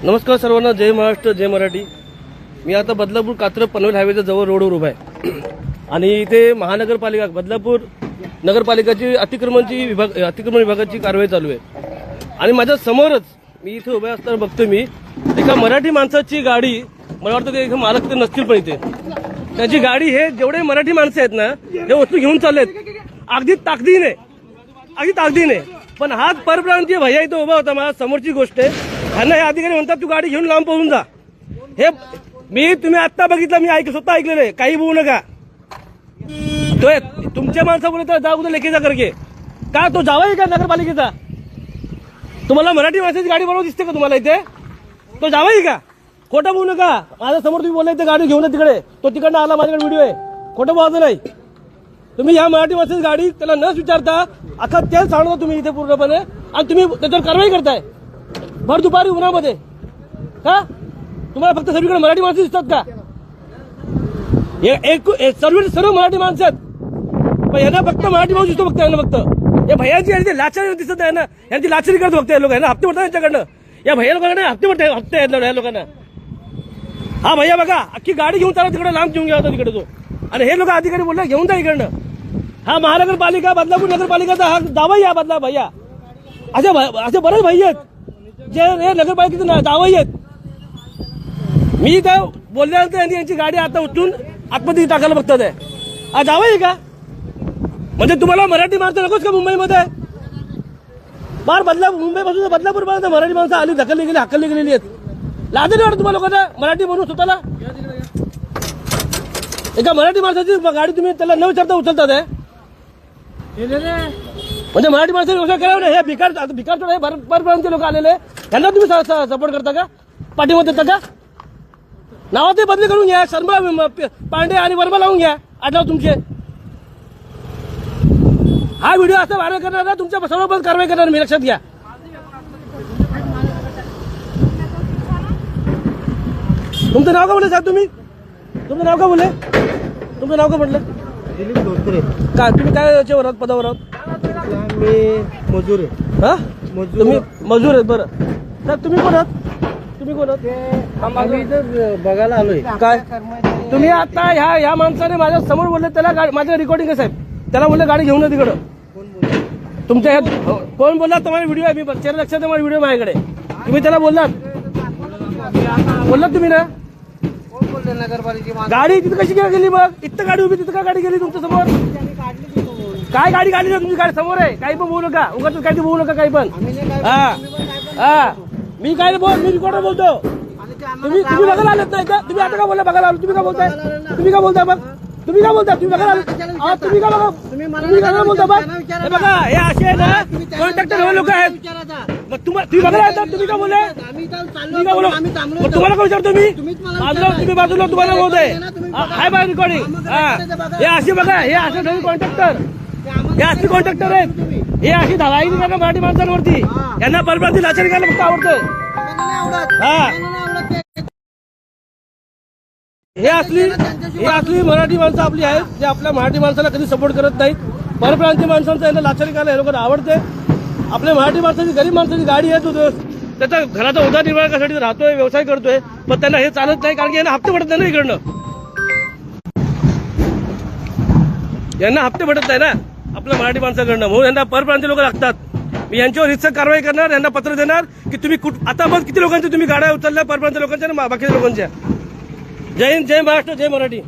नमस्कार सर्वांना, जय महाराष्ट्र, जय मराठी। मी आता बदलापूर कात्रज पनवेल हायवेच्या जवळ रोडवर उभा आहे आणि इथे महानगरपालिका बदलापूर नगरपालिकाची अतिक्रमण विभागाची कारवाई चालू आहे आणि माझ्या समोरच मी इथे उभा असताना बघतोय मी एका मराठी माणसाची गाडी, मला वाटतं ते मालक ते नसतील पण इथे त्याची गाडी, हे जेवढे मराठी माणसं आहेत ना हे वस्तू घेऊन चाललेत अगदी ताकदीने, पण हा परप्रांतीय भैया इथे उभा होता। माझ्या समोरची गोष्ट आहे, त्यांना हे अधिकारी म्हणतात तू गाडी घेऊन लांब पळून जा। हे तुम्ही आत्ता बघितलं, मी स्वतः ऐकलेलं आहे, काही बोलू नका। तो तुमच्या माणसा बोलत जा उद्या लेखीचा करके का तो जावाई का नगरपालिकेचा? तुम्हाला मराठी माणसाची गाडी बनवून दिसते का तुम्हाला इथे? तो जावाई का? खोटं बोलू नका। माझ्या समोर तुम्ही बोलला इथे गाडी घेऊन तिकडे, तो तिकडनं आला, माझ्याकडे व्हिडिओ आहे, खोटं बोलायचं नाही। तुम्ही या मराठी माणसाची गाडी त्याला न विचारता अख्खा तेल सांगता तुम्ही इथे पूर्णपणे, आणि तुम्ही त्याच्यावर कारवाई करताय भर दुपारी उन्हामध्ये का? तुम्हाला फक्त सगळीकडे मराठी माणसं दिसतात का? सर्व मराठी माणसं आहेत, पण यांना फक्त मराठी माणूस दिसतो, फक्त यांना फक्त या भैयाची लाचारी दिसत आहे ना, यांची लाचारी करत फक्त लोक यांना हप्ते पडतात यांच्याकडनं, या भैया लोकांना हप्ते आहेत या लोकांना। हा भैया बघा, अख्खी गाडी घेऊन चालला तिकडे, लांब घेऊन गेला होता तिकडे तो, आणि हे लोक अधिकारी बोलले घेऊन जा इकडनं। हा महानगरपालिका बदलापूर नगरपालिकाचा हा दावाही आहे बदला भैया, असे बरेच भैया आहेत जे हे नगरपालिकेचे दावाही आहेत। मी त्या बोलल्यानंतर यांची गाडी आता उचलून आतमध्ये टाकायला बघतात आहे, हा दावाही का? म्हणजे तुम्हाला मराठी माणसं नकोच का मुंबईमध्ये? फार मुंबईपासून बदलापूरपर्यंत मराठी माणसं आली, ढकलली गेली, हाकलली गेलेली आहेत। लाज नाही वाटत तुम्हाला लोकांना मराठी म्हणून स्वतःला? एका मराठी माणसाची गाडी तुम्ही त्याला न विचारता उचलतात आहे, म्हणजे मराठी माणसाची व्यवसाय करावं नाही। हे भिकार परप्रांतीय लोक आलेले, त्यांना तुम्ही सपोर्ट करता का? पाठीमध्ये देता का? नाव ते बदली करून घ्या, शर्मा पांडे आणि वर्मा लावून घ्या आडनाव तुमचे। हा व्हिडिओ असा व्हायरल करणार ना, तुमच्या सर्व कारवाई करणार मी, लक्षात घ्या। तुमचं नाव का बोलले साहेब? तुमचं नाव का बोलले? तुमचं नाव का म्हटलं? दिलीप धोत्रे। काय तुम्ही काय याच्यावर आहात, पदावर आहात? मी मजूर आहे। हा, तुम्ही मजूर आहेत? बरं साहेब, तुम्ही कोण आहात? तुम्ही कोण आहात? आम्ही इथं बघायला आलोय। काय तुम्ही आता ह्या माणसाने माझ्या समोर बोलले, त्याला माझं रेकॉर्डिंग आहे साहेब, त्याला बोलले गाडी घेऊन ये तिकडं। तुमच्या कोण बोलला? तुम्हाला व्हिडिओ आहे, मी चेहरा लक्षात आहे, माझा व्हिडिओ माझ्याकडे। तुम्ही त्याला बोललात तुम्ही ना? गाडी तिथं कशी गेली मग? इथं गाडी उभी, तिथं का गाडी गेली तुमच्या समोर? काय गाडी काढली? तुमची गाडी समोर आहे, काही पण बोलू नका, उगाच काही बोलू नका काही पण। हा मी काय बोल, मी रिकॉर्डर बोलतो। तुम्ही बघायला आलेत नाही का? तुम्ही आता का बोलला बघायला आलो? तुम्ही का बोलताय मग? तुम्ही का बोलताय? तुम्ही बघायला आलो? तुम्ही का बघा, तुम्ही काय बोलता मग? हे बघा, हे असे आहे ना कॉन्ट्रॅक्टर हे लोक आहेत, मग तुम्ही बघायला येतात, तुम्ही का बोलले? तुम्ही का बोला? तुम्हाला का विचारतो मी? बाजूला तुम्हाला बोलतोय, हाय बाय रेकॉर्डिंग। हे असे बघा, हे असे सगळे कॉन्ट्रॅक्टर, हे असले कॉन्ट्रॅक्टर आहेत, हे अशी धलाई करणार मराठी माणसांवरती, यांना परप्रांतीय लाचारी करायला फक्त आवडतंय। हे असली मराठी माणसं आपली आहेत, जे आपल्या मराठी माणसाला कधी सपोर्ट करत नाहीत। परप्रांतीय माणसांचं यांना लाचारी करायला हे लोकांना आवडते। आपल्या मराठी माणसाची, गरीब माणसाची गाडी आहे, तो त्याचा घराचा उदरनिर्वाह करण्यासाठी राहतोय, व्यवसाय करतोय, पण त्यांना हे चालत नाही, कारण की यांना हप्ते पडत नाही ना इकडनं, यांना हप्ते पडत नाही ना आपल्या मराठी माणसाकडनं, म्हणून यांना परप्रांतीय लोक लागतात। मी यांच्यावर रितसर कारवाई करणार, यांना पत्र देणार की तुम्ही आता बघ किती लोकांच्या तुम्ही गाड्या उचलल्या परप्रांतीय लोकांच्या ना बाकीच्या लोकांच्या। जय हिंद, जय महाराष्ट्र, जय मराठी।